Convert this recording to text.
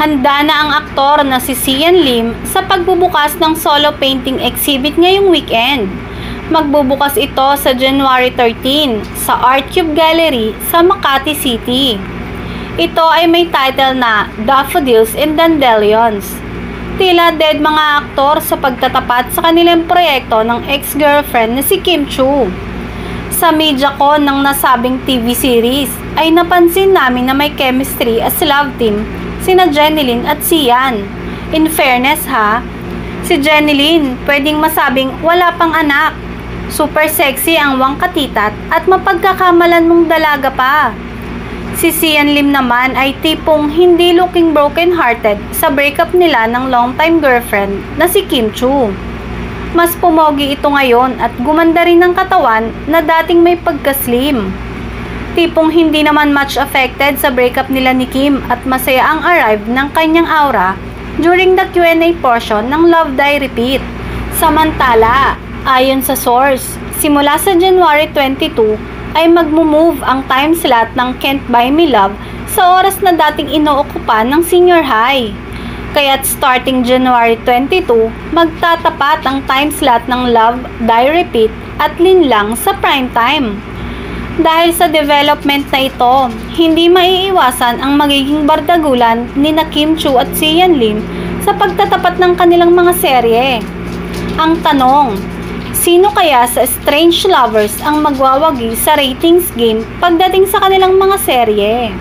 Handa na ang aktor na si Sian Lim sa pagbubukas ng solo painting exhibit ngayong weekend. Magbubukas ito sa January 13 sa Art Cube Gallery sa Makati City. Ito ay may title na Daffodils and Dandelions. Tila dead mga aktor sa pagtatapat sa kanilang proyekto ng ex-girlfriend na si Kim Chu. Sa media ko ng nasabing TV series ay napansin namin na may chemistry as love team sina Jeneline at Sian. In fairness ha, si Jeneline pwedeng masabing wala pang anak. Super sexy ang wangkatitat at mapagkakamalan mong dalaga pa. Si Sian Lim naman ay tipong hindi looking broken-hearted sa breakup nila ng long-time girlfriend na si Kim Chu. Mas pumogi ito ngayon at gumanda rin ng katawan na dating may pagka-slim. Tipong hindi naman much affected sa breakup nila ni Kim at masaya ang arrive ng kanyang aura during the Q&A portion ng Love Die Repeat. Samantala, ayon sa source, simula sa January 22 ay magmo-move ang time slot ng Can't Buy Me Love sa oras na dating inookupan ng senior high. Kaya't starting January 22, magtatapat ang time slot ng Love Die Repeat at linlang sa prime time. Dahil sa development na ito, hindi maiiwasan ang magiging bardagulan ni na Kim Chu at Sian Lim sa pagtatapat ng kanilang mga serye. Ang tanong, sino kaya sa Strange Lovers ang magwawagi sa ratings game pagdating sa kanilang mga serye?